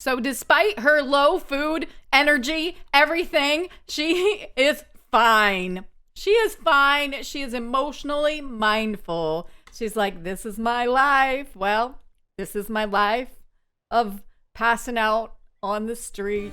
So despite her low food, energy, everything, she is fine. She is fine. She is emotionally mindful. She's like, this is my life. Well, this is my life of passing out on the street.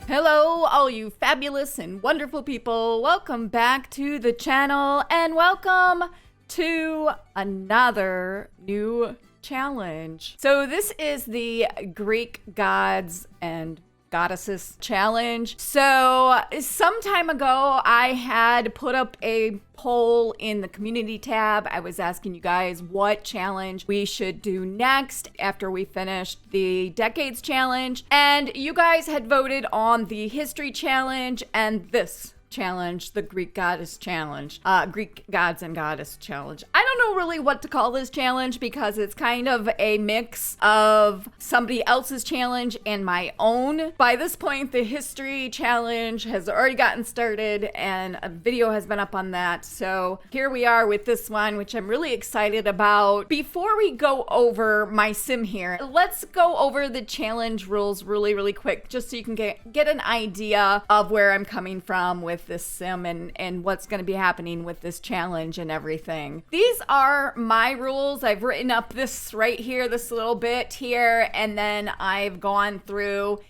Hello, all you fabulous and wonderful people. Welcome back to the channel and welcome to another new challenge. So this is the Greek Gods and Goddesses challenge. So some time ago, I had put up a poll in the community tab. I was asking you guys what challenge we should do next after we finished the Decades challenge. And you guys had voted on the History challenge and this challenge, the Greek Goddess challenge, Greek Gods and Goddess challenge. I don't know really what to call this challenge because it's kind of a mix of somebody else's challenge and my own. By this point, the History challenge has already gotten started and a video has been up on that. So here we are with this one, which I'm really excited about. Before we go over my sim here, let's go over the challenge rules really quick, just so you can get an idea of where I'm coming from with this sim and what's going to be happening with this challenge and everything. These are my rules. I've written up this right here, this little bit here, and then I've gone through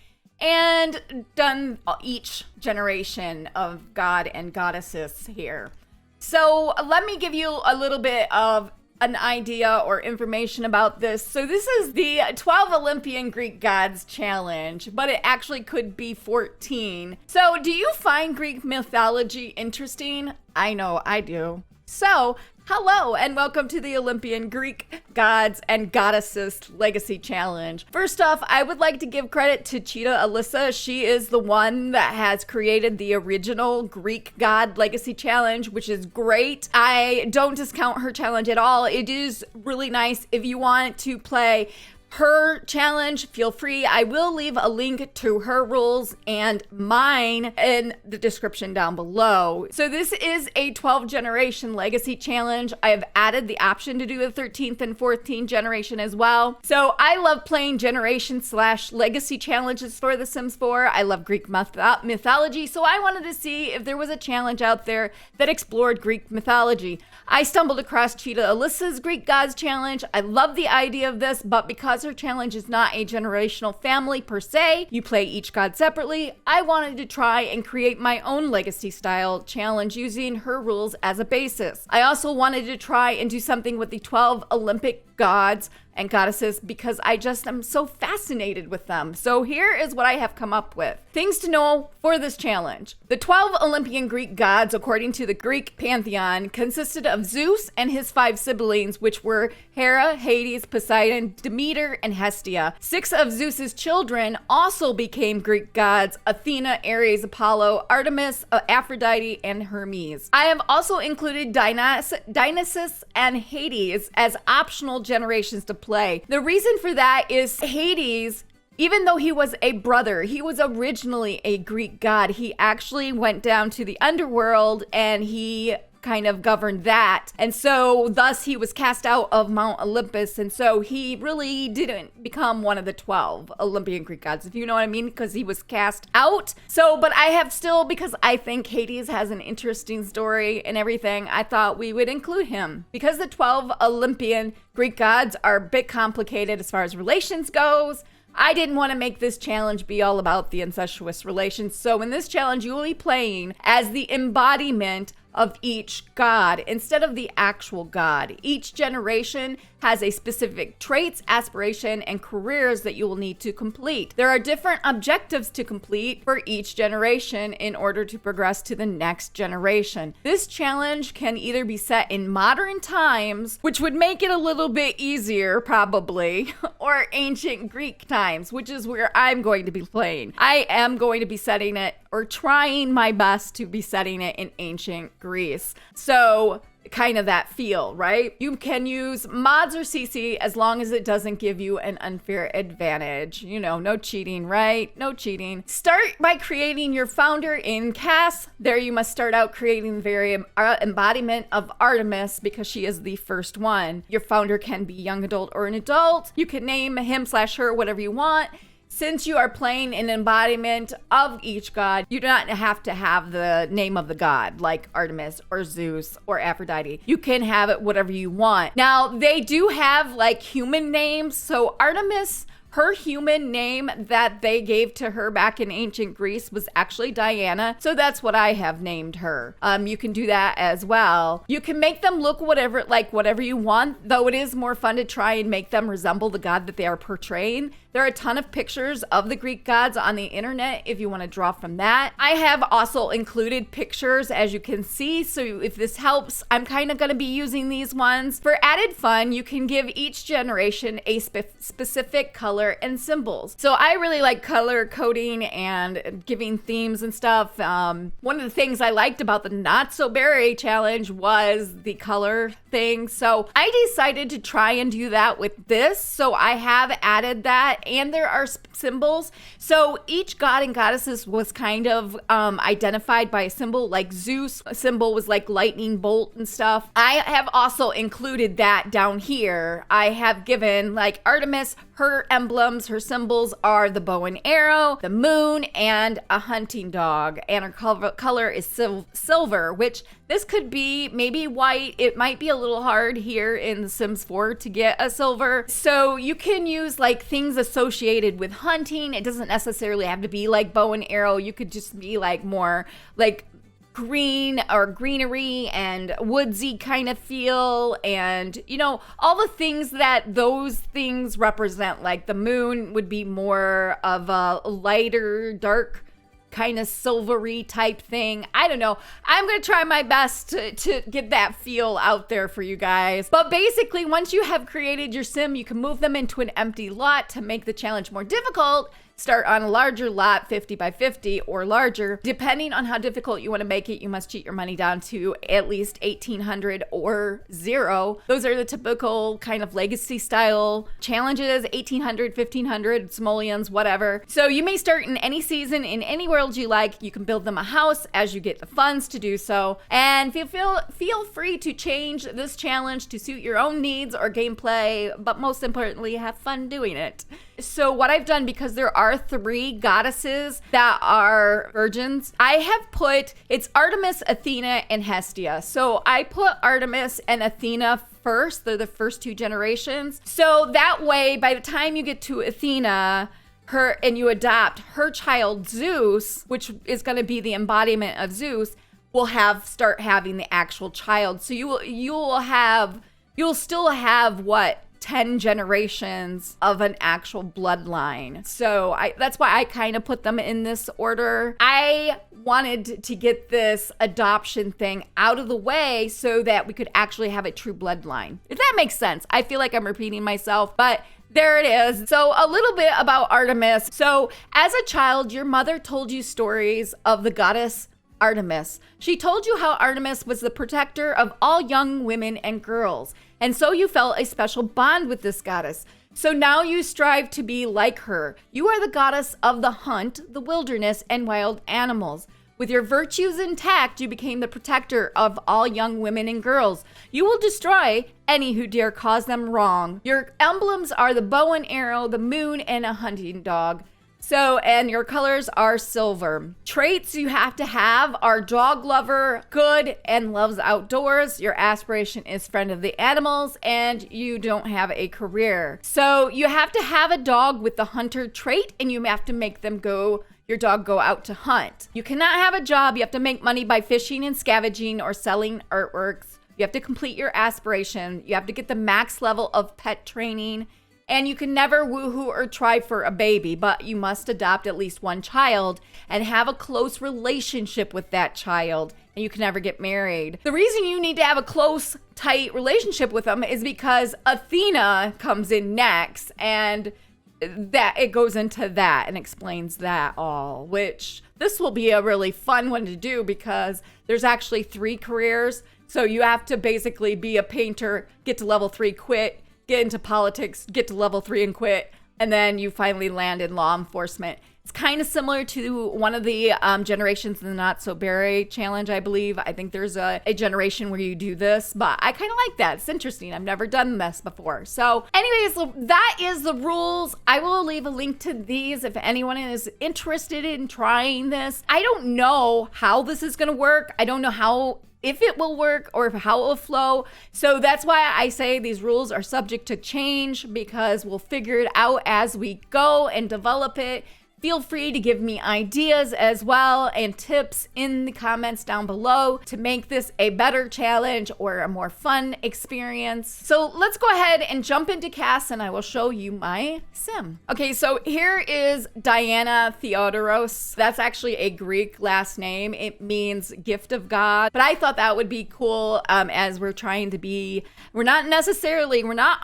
and done each generation of God and Goddesses here. So let me give you a little bit of an idea or information about this. So this is the 12 Olympian Greek Gods challenge, but it actually could be 14. So do you find Greek mythology interesting? I know I do. So hello and welcome to the Olympian Greek Gods and Goddesses Legacy Challenge. First off, I would like to give credit to Cheetah Alyssa. She is the one that has created the original Greek God Legacy Challenge, which is great. I don't discount her challenge at all. It is really nice. If you want to play her challenge, feel free. I will leave a link to her rules and mine in the description down below. So this is a 12 generation legacy challenge. I have added the option to do a 13th and 14th generation as well. So I love playing generation / legacy challenges for The Sims 4. I love Greek mythology, so I wanted to see if there was a challenge out there that explored Greek mythology. I stumbled across Cheetah Alyssa's Greek Gods challenge. I love the idea of this, but because her challenge is not a generational family per se, you play each god separately, I wanted to try and create my own legacy style challenge using her rules as a basis. I also wanted to try and do something with the 12 Olympic gods and goddesses because I just am so fascinated with them. So here is what I have come up with. Things to know for this challenge. The 12 Olympian Greek gods, according to the Greek pantheon, consisted of Zeus and his 5 siblings, which were Hera, Hades, Poseidon, Demeter, and Hestia. 6 of Zeus's children also became Greek gods: Athena, Ares, Apollo, Artemis, Aphrodite, and Hermes. I have also included Dionysus and Hades as optional generations to play. The reason for that is Hades, even though he was a brother, he was originally a Greek god. He actually went down to the underworld and he kind of governed that. And so thus he was cast out of Mount Olympus. And so he really didn't become one of the 12 Olympian Greek gods, if you know what I mean, because he was cast out. So, but I have still, because I think Hades has an interesting story and everything, I thought we would include him. Because the 12 Olympian Greek gods are a bit complicated as far as relations goes, I didn't want to make this challenge be all about the incestuous relations. So in this challenge, you will be playing as the embodiment of each god instead of the actual god. Each generation has a specific traits, aspiration, and careers that you will need to complete. There are different objectives to complete for each generation in order to progress to the next generation. This challenge can either be set in modern times, which would make it a little bit easier probably, or ancient Greek times, which is where I'm going to be playing. I am going to be setting it, or trying my best to be setting it in ancient Greece. So kind of that feel, right? You can use mods or CC as long as it doesn't give you an unfair advantage. You know, no cheating, right? No cheating. Start by creating your founder in CAS. There you must start out creating the very embodiment of Artemis because she is the first one. Your founder can be young adult or an adult. You can name him/her whatever you want. Since you are playing an embodiment of each god, you do not have to have the name of the god, like Artemis or Zeus or Aphrodite. You can have it whatever you want. Now, they do have like human names. So Artemis, her human name that they gave to her back in ancient Greece was actually Diana. So that's what I have named her. You can do that as well. You can make them look whatever you want, though it is more fun to try and make them resemble the god that they are portraying. There are a ton of pictures of the Greek gods on the internet if you want to draw from that. I have also included pictures, as you can see, so if this helps, I'm kind of going to be using these ones. For added fun, you can give each generation a specific color and symbols. So I really like color coding and giving themes and stuff. One of the things I liked about the Not So Berry challenge was the color thing. So I decided to try and do that with this. So I have added that. And there are symbols. So each god and goddesses was kind of identified by a symbol. Like Zeus, a symbol was like lightning bolt and stuff. I have also included that down here. I have given like Artemis, her emblems, her symbols are the bow and arrow, the moon, and a hunting dog. And her color is silver, which this could be maybe white. It might be a little hard here in The Sims 4 to get a silver. So you can use like things associated with hunting. It doesn't necessarily have to be like bow and arrow. You could just be like more like green or greenery and woodsy kind of feel, and you know, all the things that those things represent. Like the moon would be more of a lighter, dark kind of silvery type thing. I don't know. I'm going to try my best to get that feel out there for you guys. But basically, once you have created your sim, you can move them into an empty lot to make the challenge more difficult. Start on a larger lot, 50 by 50 or larger. Depending on how difficult you want to make it, you must cheat your money down to at least 1800 or 0. Those are the typical kind of legacy style challenges, 1800, 1500, simoleons, whatever. So you may start in any season, in any world you like. You can build them a house as you get the funds to do so. And feel free to change this challenge to suit your own needs or gameplay, but most importantly, have fun doing it. So what I've done, because there are 3 goddesses that are virgins, I have put, it's Artemis, Athena, and Hestia. So I put Artemis and Athena first. They're the first 2 generations. So that way, by the time you get to Athena, and you adopt her child Zeus, which is going to be the embodiment of Zeus, will start having the actual child. So you'll still have what, 10 generations of an actual bloodline. So that's why I kind of put them in this order. I wanted to get this adoption thing out of the way so that we could actually have a true bloodline. If that makes sense. I feel like I'm repeating myself, but there it is. So a little bit about Artemis. So as a child, your mother told you stories of the goddess Artemis. She told you how Artemis was the protector of all young women and girls. And so you felt a special bond with this goddess. So now you strive to be like her. You are the goddess of the hunt, the wilderness, and wild animals. With your virtues intact, you became the protector of all young women and girls. You will destroy any who dare cause them wrong. Your emblems are the bow and arrow, the moon, and a hunting dog. So, and your colors are silver. Traits you have to have are dog lover, good, and loves outdoors. Your aspiration is friend of the animals, and you don't have a career. So you have to have a dog with the hunter trait, and you have to make your dog go out to hunt. You cannot have a job. You have to make money by fishing and scavenging or selling artworks. You have to complete your aspiration. You have to get the max level of pet training. And you can never woohoo or try for a baby, but you must adopt at least one child and have a close relationship with that child. And you can never get married. The reason you need to have a close, tight relationship with them is because Athena comes in next, and that it goes into that and explains that all, which this will be a really fun one to do because there's actually 3 careers. So you have to basically be a painter, get to level 3, quit, get into politics, get to level 3 and quit, and then you finally land in law enforcement. It's kind of similar to one of the generations in the Not So Berry challenge, I believe. I think there's a generation where you do this, but I kind of like that. It's interesting. I've never done this before. So anyways, that is the rules. I will leave a link to these if anyone is interested in trying this. I don't know how this is going to work. I don't know if it will work or how it will flow. So that's why I say these rules are subject to change, because we'll figure it out as we go and develop it. Feel free to give me ideas as well and tips in the comments down below to make this a better challenge or a more fun experience. So let's go ahead and jump into Cass and I will show you my sim. Okay, so here is Diana Theodoros. That's actually a Greek last name. It means gift of God. But I thought that would be cool as we're trying to be, we're not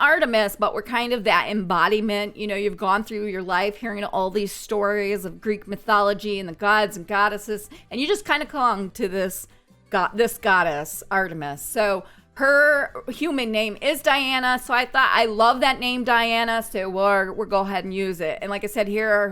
Artemis, but we're kind of that embodiment. You know, you've gone through your life hearing all these stories of Greek mythology and the gods and goddesses, and you just kind of clung to this goddess Artemis. So her human name is Diana, so I thought I love that name Diana, so we'll go ahead and use it. And like I said, here are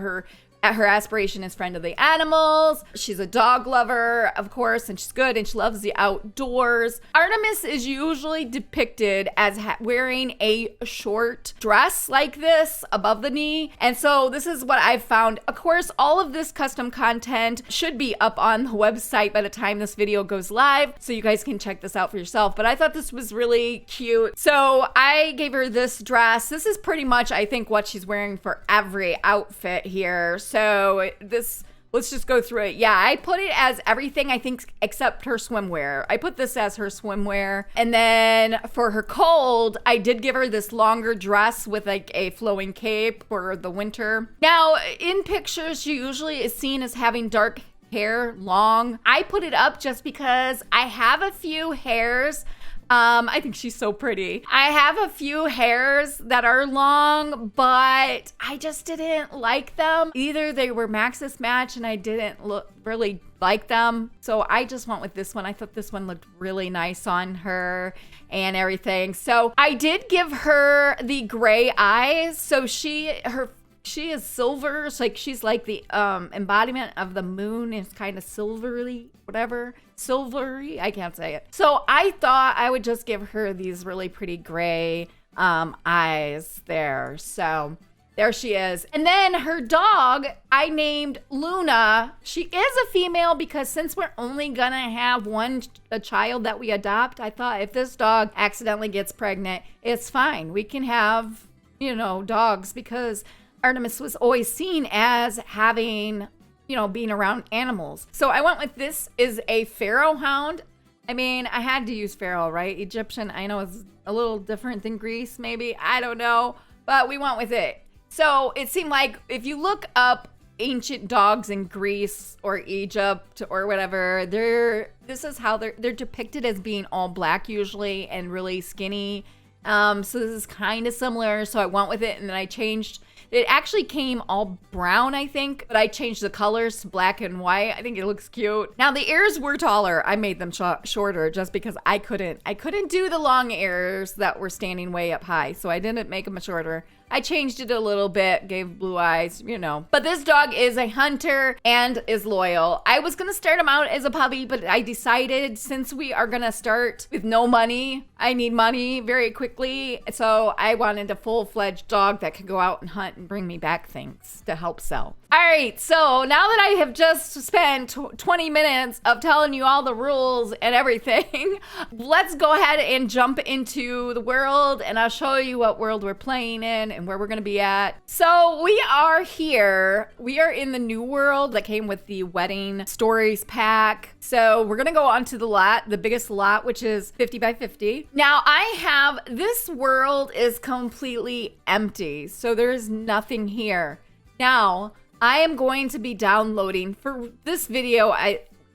her aspiration is friend of the animals. She's a dog lover, of course, and she's good and she loves the outdoors. Artemis is usually depicted as wearing a short dress like this above the knee. And so this is what I've found. Of course, all of this custom content should be up on the website by the time this video goes live, so you guys can check this out for yourself. But I thought this was really cute. So I gave her this dress. This is pretty much, I think, what she's wearing for every outfit here. So let's just go through it. Yeah, I put it as everything, I think, except her swimwear. I put this as her swimwear. And then for her cold, I did give her this longer dress with like a flowing cape for the winter. Now, in pictures, she usually is seen as having dark hair, long. I put it up just because I have a few hairs. I think she's so pretty. I have a few hairs that are long, but I just didn't like them. Either they were Maxis match and I didn't really like them. So I just went with this one. I thought this one looked really nice on her and everything. So I did give her the gray eyes. So she is silver. So like she's like the embodiment of the moon. It's kind of silvery, whatever. Silvery, I can't say it. So I thought I would just give her these really pretty gray eyes there. So there she is. And then her dog, I named Luna. She is a female because since we're only gonna have a child that we adopt, I thought if this dog accidentally gets pregnant, it's fine. We can have, dogs, because Artemis was always seen as having, being around animals. So I went with, this is a Pharaoh Hound. I mean, I had to use Pharaoh, right? Egyptian, I know it's a little different than Greece, maybe. I don't know, but we went with it. So it seemed like if you look up ancient dogs in Greece or Egypt or whatever, this is how they're depicted as being all black usually and really skinny. So this is kind of similar. So I went with it and then I changed. It actually came all brown, I think, but I changed the colors to black and white. I think it looks cute. Now the ears were taller. I made them shorter just because I couldn't do the long ears that were standing way up high. So I didn't make them shorter. I changed it a little bit, gave blue eyes, But this dog is a hunter and is loyal. I was going to start him out as a puppy, but I decided since we are going to start with no money, I need money very quickly. So I wanted a full-fledged dog that could go out and hunt and bring me back things to help sell. All right, so now that I have just spent 20 minutes of telling you all the rules and everything, let's go ahead and jump into the world and I'll show you what world we're playing in and where we're gonna be at. So we are here. We are in the new world that came with the wedding stories pack. So we're gonna go onto the lot, the biggest lot, which is 50 by 50. Now this world is completely empty. So there's nothing here. Now, I am going to be downloading for this video.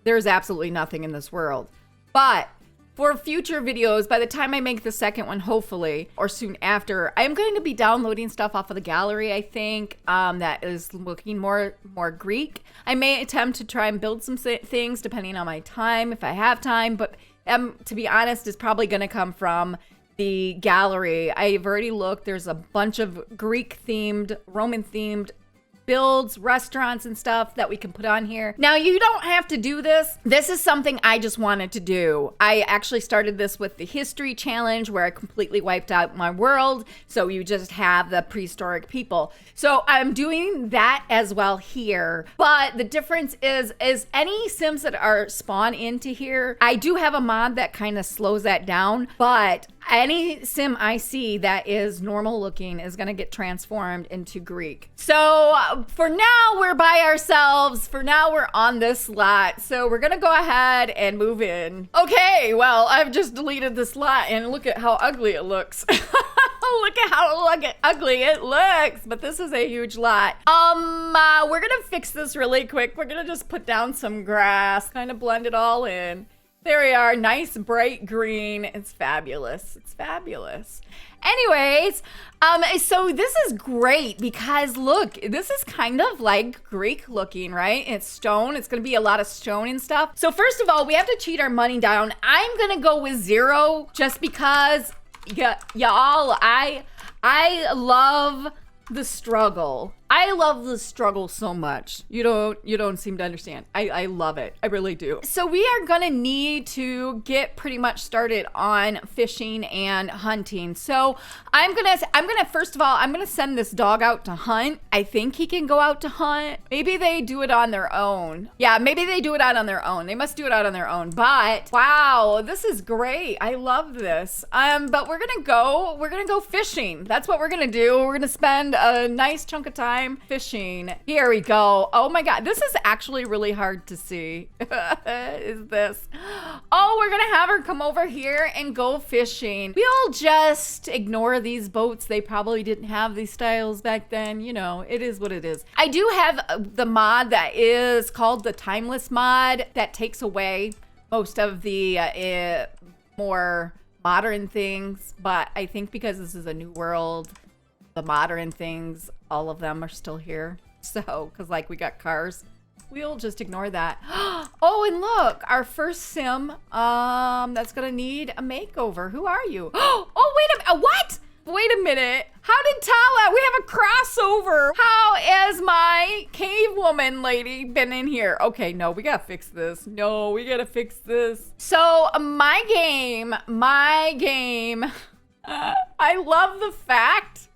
There's absolutely nothing in this world, but for future videos, by the time I make the second one, hopefully, or soon after, I'm going to be downloading stuff off of the gallery, I think, that is looking more Greek. I may attempt to try and build some things depending on my time, if I have time, but to be honest, is probably going to come from the gallery. I've already looked. There's a bunch of Greek-themed, Roman-themed builds, restaurants and stuff that we can put on here. Now, you don't have to do this. This is something I just wanted to do. I actually started this with the history challenge where I completely wiped out my world. So you just have the prehistoric people. So I'm doing that as well here. But the difference is any Sims that are spawn into here, I do have a mod that kind of slows that down, but any Sim I see that is normal looking is going to get transformed into Greek. So for now, we're by ourselves. For now, we're on this lot. So we're going to go ahead and move in. Okay, well, I've just deleted this lot and look at how ugly it looks. Look at how ugly it looks. But this is a huge lot. We're going to fix this really quick. We're going to just put down some grass, kind of blend it all in. There we are, nice bright green. It's fabulous. It's fabulous. Anyways, so this is great because look, this is kind of like Greek looking, right? It's stone. It's gonna be a lot of stone and stuff. So first of all, we have to cheat our money down. I'm gonna go with 0 just because, y'all, I love the struggle. I love the struggle so much. You don't seem to understand. I love it. I really do. So we are gonna need to get pretty much started on fishing and hunting. So I'm gonna first of all, I'm gonna send this dog out to hunt. I think he can go out to hunt. Maybe they do it on their own. Yeah, maybe they do it out on their own. They must do it out on their own. But wow, this is great. I love this. But we're gonna go fishing. That's what we're gonna do. We're gonna spend a nice chunk of time fishing. Here we go. Oh my God, this is actually really hard to see. Is this? Oh, we're gonna have her come over here and go fishing. We'll just ignore these boats. They probably didn't have these styles back then. You know, it is what it is. I do have the mod that is called the Timeless mod that takes away most of the more modern things, but I think because this is a new world, the modern things, all of them are still here. So, because like we got cars, we'll just ignore that. Oh, and look, our first Sim that's gonna need a makeover. Who are you? Oh, wait a minute. What? Wait a minute. How did Tala? We have a crossover. How has my cave woman lady been in here? Okay, no, we gotta fix this. No, we gotta fix this. So my game, I love the fact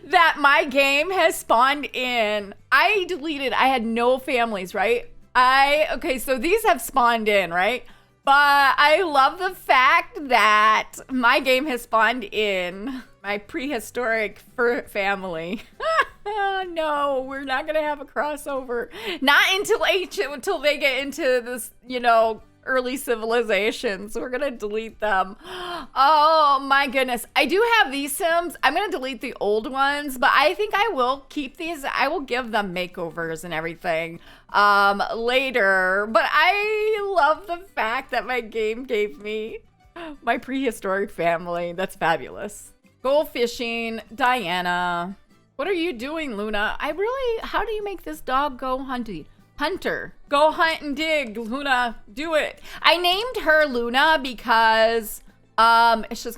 that my game has spawned in. I had no families, right? Okay, so these have spawned in, right? But I love the fact that my game has spawned in my prehistoric family. No, we're not gonna have a crossover. Not until they get into this, early civilizations. We're gonna delete them. Oh my goodness. I do have these Sims. I'm gonna delete the old ones, but I think I will keep these. I will give them makeovers and everything later. But I love the fact that my game gave me my prehistoric family. That's fabulous. Go fishing, Diana. What are you doing, Luna? How do you make this dog go hunting? Hunter. Go hunt and dig, Luna. Do it. I named her Luna because she's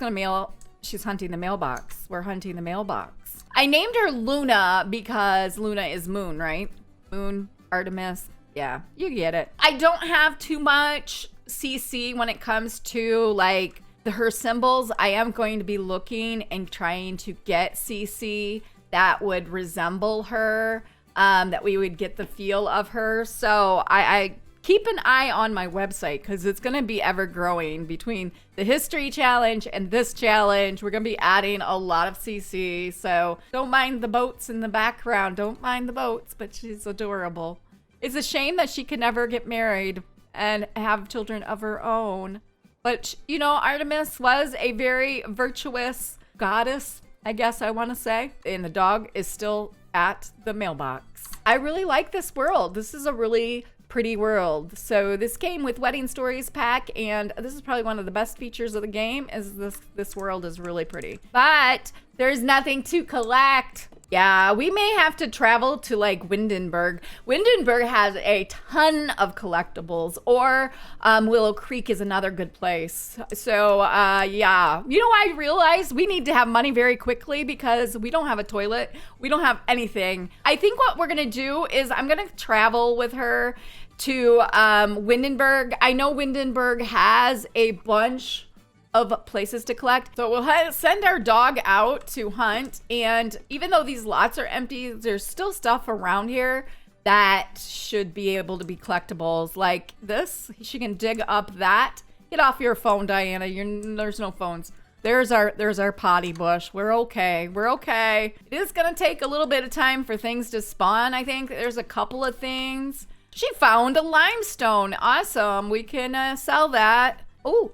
hunting the mailbox. We're hunting the mailbox. I named her Luna because Luna is moon, right? Moon, Artemis. Yeah, you get it. I don't have too much CC when it comes to like her symbols. I am going to be looking and trying to get CC that would resemble her. That we would get the feel of her. So I keep an eye on my website because it's going to be ever growing between the history challenge and this challenge. We're going to be adding a lot of CC. So don't mind the boats in the background. Don't mind the boats, but she's adorable. It's a shame that she can never get married and have children of her own. But, Artemis was a very virtuous goddess, I guess I want to say. And the dog is still at the mailbox. I really like this world. This is a really pretty world. So this came with Wedding Stories pack, and this is probably one of the best features of the game is this world is really pretty. But there's nothing to collect. Yeah, we may have to travel to like Windenburg. Windenburg has a ton of collectibles, or Willow Creek is another good place. So yeah, you know, I realized we need to have money very quickly because we don't have a toilet. We don't have anything. I think what we're gonna do is I'm gonna travel with her to Windenburg. I know Windenburg has a bunch of places to collect. So we'll send our dog out to hunt. And even though these lots are empty, there's still stuff around here that should be able to be collectibles. Like this, she can dig up that. Get off your phone, Diana. There's no phones. There's our potty bush. We're okay. We're okay. It is gonna take a little bit of time for things to spawn. I think there's a couple of things. She found a limestone. Awesome. We can sell that. Oh,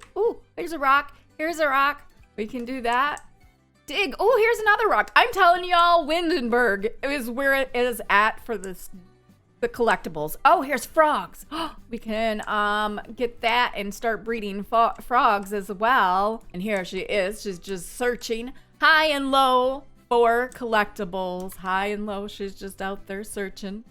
there's a rock. Here's a rock. We can do that. Dig. Oh, here's another rock. I'm telling y'all, Windenburg is where it is at for the collectibles. Oh, here's frogs. We can get that and start breeding frogs as well. And here she is. She's just searching high and low for collectibles. High and low. She's just out there searching.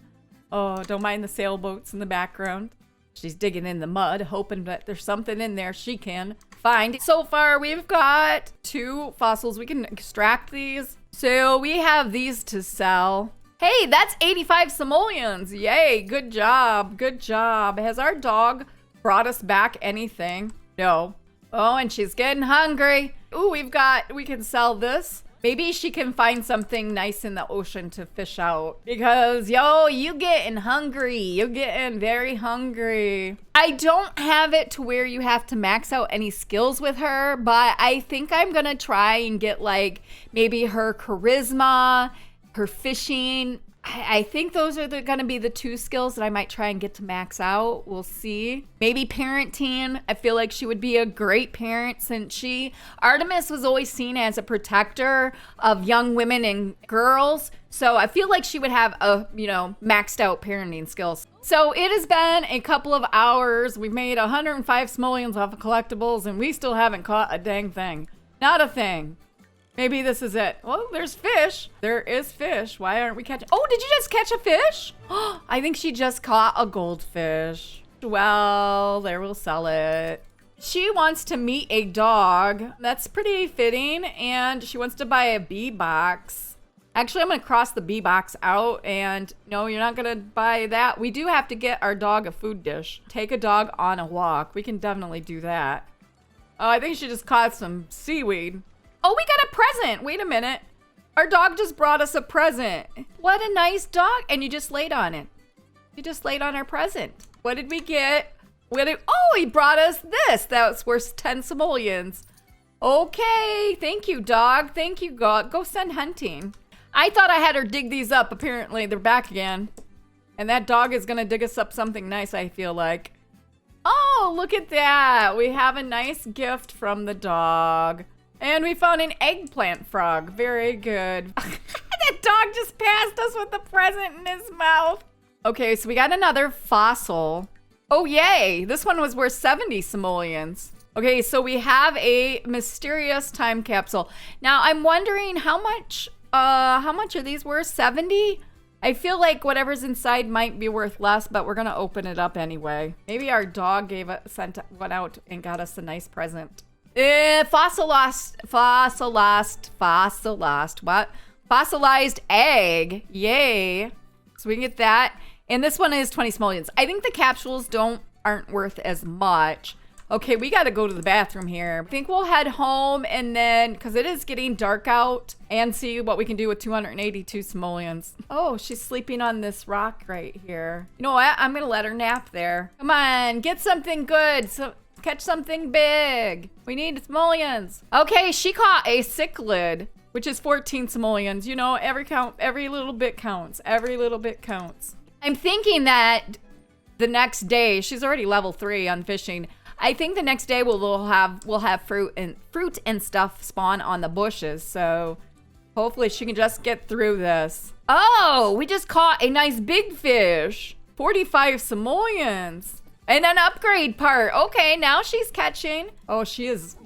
Oh, don't mind the sailboats in the background. She's digging in the mud, hoping that there's something in there she can find. So far, we've got 2 fossils. We can extract these. So we have these to sell. Hey, that's 85 simoleons. Yay, good job. Good job. Has our dog brought us back anything? No. Oh, and she's getting hungry. Ooh, we can sell this. Maybe she can find something nice in the ocean to fish out. Because, yo, you getting hungry. You're getting very hungry. I don't have it to where you have to max out any skills with her, but I think I'm gonna try and get like maybe her charisma, her fishing. I think those are gonna be the 2 skills that I might try and get to max out. We'll see. Maybe parenting. I feel like she would be a great parent since Artemis was always seen as a protector of young women and girls. So I feel like she would have maxed out parenting skills. So it has been a couple of hours. We've made 105 simoleons off of collectibles and we still haven't caught a dang thing. Not a thing. Maybe this is it. Well, there's fish. There is fish. Why aren't we catching? Oh, did you just catch a fish? I think she just caught a goldfish. Well, there, we'll sell it. She wants to meet a dog. That's pretty fitting. And she wants to buy a bee box. Actually, I'm going to cross the bee box out. And no, you're not going to buy that. We do have to get our dog a food dish. Take a dog on a walk. We can definitely do that. Oh, I think she just caught some seaweed. Oh, we got a present. Wait a minute. Our dog just brought us a present. What a nice dog. And you just laid on it. You just laid on our present. What did we get? Oh, he brought us this. That's worth 10 simoleons. Okay. Thank you, dog. Thank you, God. Go send hunting. I thought I had her dig these up. Apparently, they're back again. And that dog is going to dig us up something nice, I feel like. Oh, look at that. We have a nice gift from the dog. And we found an eggplant frog. Very good. That dog just passed us with the present in his mouth. Okay, so we got another fossil. Oh, yay. This one was worth 70 simoleons. Okay, so we have a mysterious time capsule. Now, I'm wondering how much are these worth? 70? I feel like whatever's inside might be worth less, but we're going to open it up anyway. Maybe our dog sent one out and got us a nice present. Fossilized egg. Yay. So we can get that. And this one is 20 simoleons. I think the capsules aren't worth as much. Okay, we got to go to the bathroom here. I think we'll head home and then, because it is getting dark out, and see what we can do with 282 simoleons. Oh, she's sleeping on this rock right here. You know what? I'm going to let her nap there. Come on, get something good. Catch something big. We need simoleons. Okay, she caught a cichlid, which is 14 simoleons. You know, every little bit counts. Every little bit counts. I'm thinking that the next day, she's already level 3 on fishing. I think the next day we'll have fruit and stuff spawn on the bushes. So hopefully she can just get through this. Oh, we just caught a nice big fish. 45 simoleons. And an upgrade part. Okay, now she's catching. Oh, she is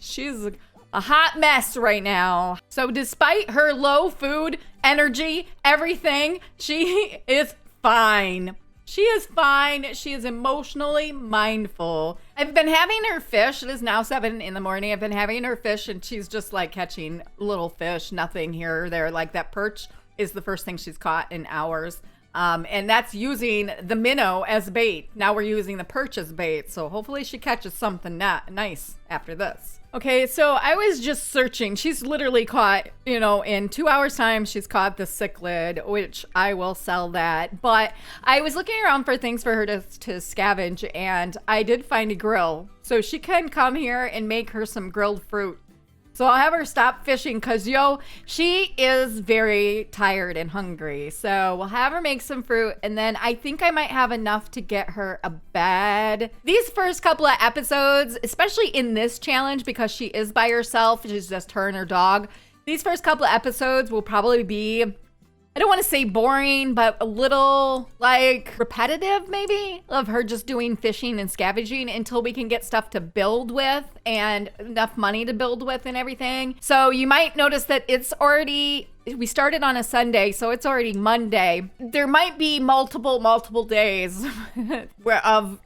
a hot mess right now. So despite her low food, energy, everything, she is fine. She is fine. She is emotionally mindful. I've been having her fish. It is now 7 in the morning. I've been having her fish and she's just like catching little fish, nothing here or there. Like that perch is the first thing she's caught in hours. And that's using the minnow as bait. Now we're using the perch as bait. So hopefully she catches something nice after this. Okay, so I was just searching. She's literally caught, in 2 hours time, she's caught the cichlid, which I will sell that. But I was looking around for things for her to scavenge, and I did find a grill. So she can come here and make her some grilled fruit. So I'll have her stop fishing because, she is very tired and hungry. So we'll have her make some fruit. And then I think I might have enough to get her a bed. These first couple of episodes, especially in this challenge, because she is by herself, she's just her and her dog. These first couple of episodes will probably be, I don't want to say boring, but a little like repetitive maybe, of her just doing fishing and scavenging until we can get stuff to build with and enough money to build with and everything. So you might notice that we started on a Sunday, so it's already Monday. There might be multiple days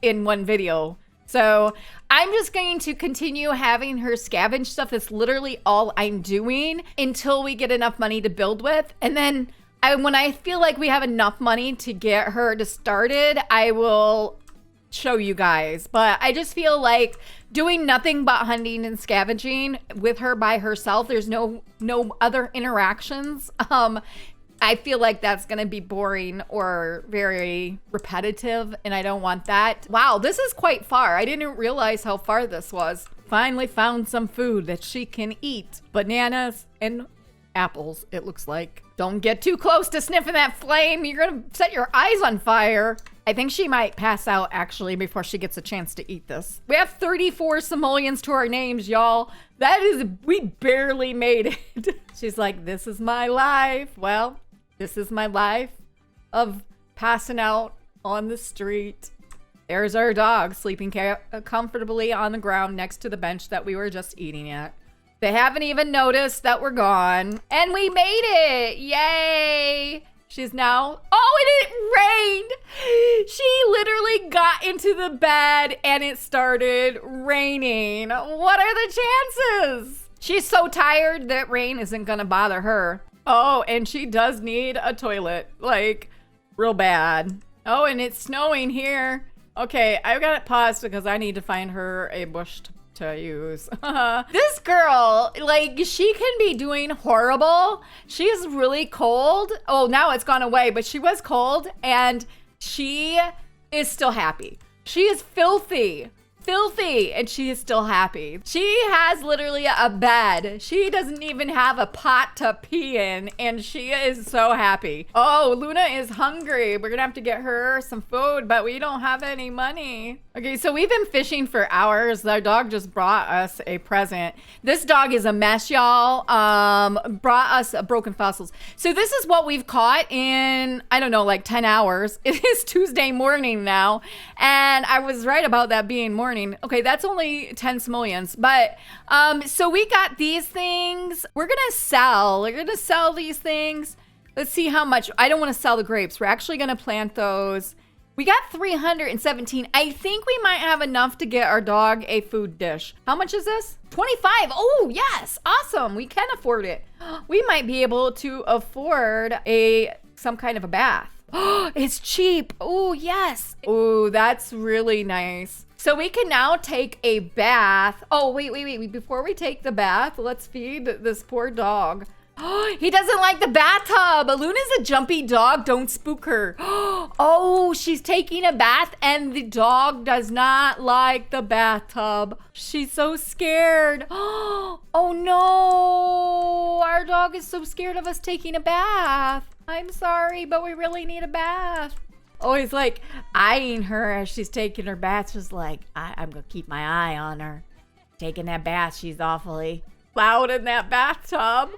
in one video. So I'm just going to continue having her scavenge stuff. That's literally all I'm doing until we get enough money to build with. And then when I feel like we have enough money to get her to started, I will show you guys. But I just feel like doing nothing but hunting and scavenging with her by herself, there's no other interactions. I feel like that's going to be boring or very repetitive, and I don't want that. Wow, this is quite far. I didn't realize how far this was. Finally found some food that she can eat. Bananas and apples, it looks like. Don't get too close to sniffing that flame. You're gonna set your eyes on fire. I think she might pass out actually before she gets a chance to eat this. We have 34 simoleons to our names, y'all. We barely made it. She's like, this is my life. Well, this is my life of passing out on the street. There's our dog sleeping comfortably on the ground next to the bench that we were just eating at. They haven't even noticed that we're gone. And we made it! Yay! She's now... Oh, and it rained! She literally got into the bed and it started raining. What are the chances? She's so tired that rain isn't gonna bother her. Oh, and she does need a toilet. Like, real bad. Oh, and it's snowing here. Okay, I've got it paused because I need to find her a bush to use. This girl, like, she can be doing horrible. She is really cold. Oh, now it's gone away, but she was cold and she is still happy. She is filthy, and she is still happy. She has literally a bed. She doesn't even have a pot to pee in, and she is so happy. Oh, Luna is hungry. We're gonna have to get her some food, but we don't have any money. Okay, so we've been fishing for hours. Our dog just brought us a present. This dog is a mess, y'all. Brought us broken fossils. So this is what we've caught in, I don't know, like 10 hours. It is Tuesday morning now, and I was right about that being morning. Okay, that's only 10 simoleons, but so we got these things. We're gonna sell these things. Let's see how much. I don't want to sell the grapes. We're actually gonna plant those. We got 317. I think we might have enough to get our dog a food dish. How much is this? 25. Oh, yes. Awesome. We can afford it. We might be able to afford some kind of a bath. Oh, it's cheap. Oh, yes. Oh, that's really nice. So we can now take a bath. Oh, wait. Before we take the bath, let's feed this poor dog. Oh, he doesn't like the bathtub. Luna's a jumpy dog. Don't spook her. Oh, she's taking a bath and the dog does not like the bathtub. She's so scared. Oh no. Our dog is so scared of us taking a bath. I'm sorry, but we really need a bath. Oh, he's like eyeing her as she's taking her bath. She's like, I'm gonna keep my eye on her. Taking that bath, she's awfully loud in that bathtub.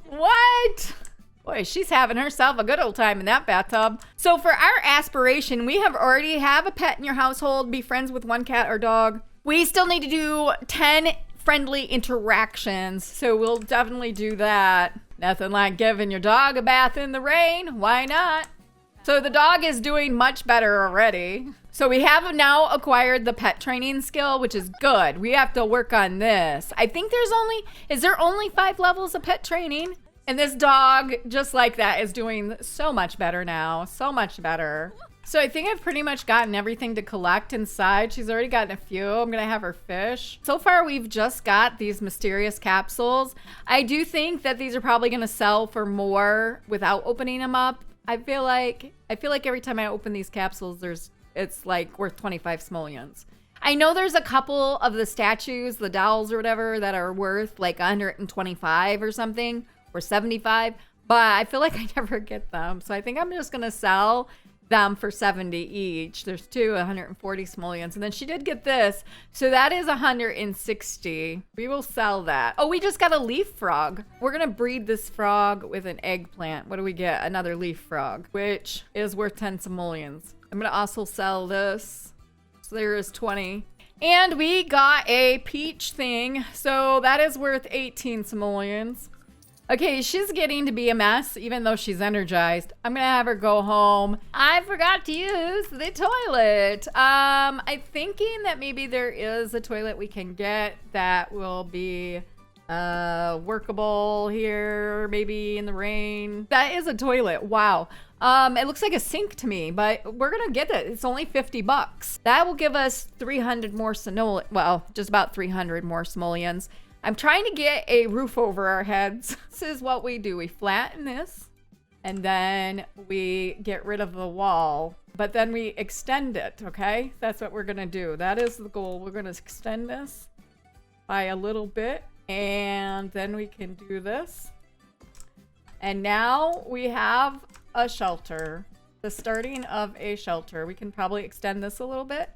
What? Boy, she's having herself a good old time in that bathtub. So for our aspiration, we already have a pet in your household. Be friends with one cat or dog. We still need to do 10 friendly interactions. So we'll definitely do that. Nothing like giving your dog a bath in the rain. Why not? So the dog is doing much better already. So we have now acquired the pet training skill, which is good. We have to work on this. I think is there only 5 levels of pet training? And this dog, just like that, is doing so much better now. So much better. So I think I've pretty much gotten everything to collect inside. She's already gotten a few. I'm gonna have her fish. So far, we've just got these mysterious capsules. I do think that these are probably gonna sell for more without opening them up. I feel like every time I open these capsules, it's like worth 25 simoleons. I know there's a couple of the statues, the dolls or whatever, that are worth like 125 or something, or 75, but I feel like I never get them. So I think I'm just gonna sell them for 70 each. There's 140 simoleons. And then she did get this. So that is 160. We will sell that. Oh, we just got a leaf frog. We're going to breed this frog with an eggplant. What do we get? Another leaf frog, which is worth 10 simoleons. I'm going to also sell this. So there is 20. And we got a peach thing. So that is worth 18 simoleons. Okay, she's getting to be a mess, even though she's energized. I'm gonna have her go home. I forgot to use the toilet. I'm thinking that maybe there is a toilet we can get that will be workable here, maybe in the rain. That is a toilet, wow. It looks like a sink to me, but we're gonna get it. It's only 50 bucks. That will give us 300 more well, just about 300 more simoleons. I'm trying to get a roof over our heads. This is what we do. We flatten this and then we get rid of the wall, but then we extend it, okay? That's what we're gonna do. That is the goal. We're gonna extend this by a little bit and then we can do this. And now we have a shelter, the starting of a shelter. We can probably extend this a little bit.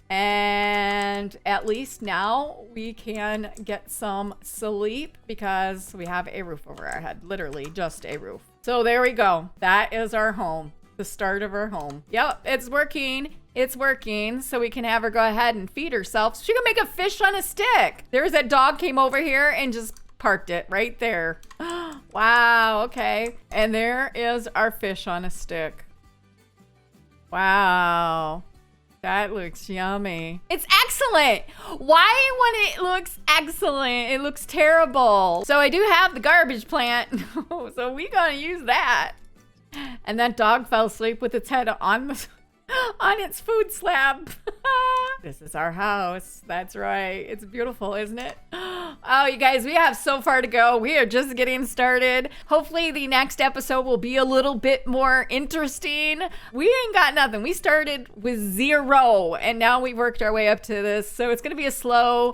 And at least now we can get some sleep because we have a roof over our head, literally just a roof. So there we go. That is our home, the start of our home. Yep, it's working. It's working. So we can have her go ahead and feed herself. She can make a fish on a stick. There's that dog came over here and just parked it right there. Wow, okay. And there is our fish on a stick. Wow. That looks yummy. It's excellent. Why when it looks excellent, it looks terrible? So I do have the garbage plant. So we're gonna use that. And that dog fell asleep with its head on its food slab. This is our house. That's right. It's beautiful, isn't it? Oh, you guys, we have so far to go. We are just getting started. Hopefully the next episode will be a little bit more interesting. We ain't got nothing. We started with 0 and now we worked our way up to this. So it's going to be a slow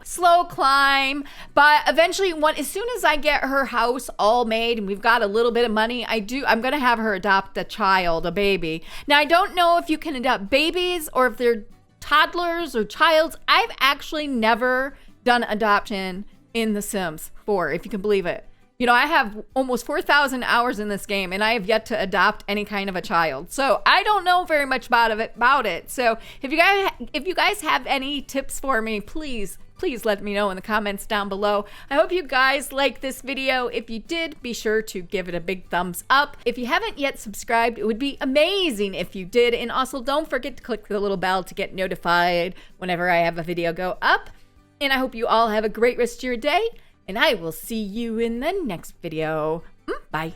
climb. But eventually, as soon as I get her house all made and we've got a little bit of money, I'm going to have her adopt a baby. Now, I don't know if you can adopt babies or if they're toddlers or childs. I've actually never done adoption in The Sims 4, if you can believe it. You know, I have almost 4,000 hours in this game and I have yet to adopt any kind of a child. So I don't know very much about it. So if you guys have any tips for me, please let me know in the comments down below. I hope you guys liked this video. If you did, be sure to give it a big thumbs up. If you haven't yet subscribed, it would be amazing if you did. And also don't forget to click the little bell to get notified whenever I have a video go up. And I hope you all have a great rest of your day. And I will see you in the next video. Bye.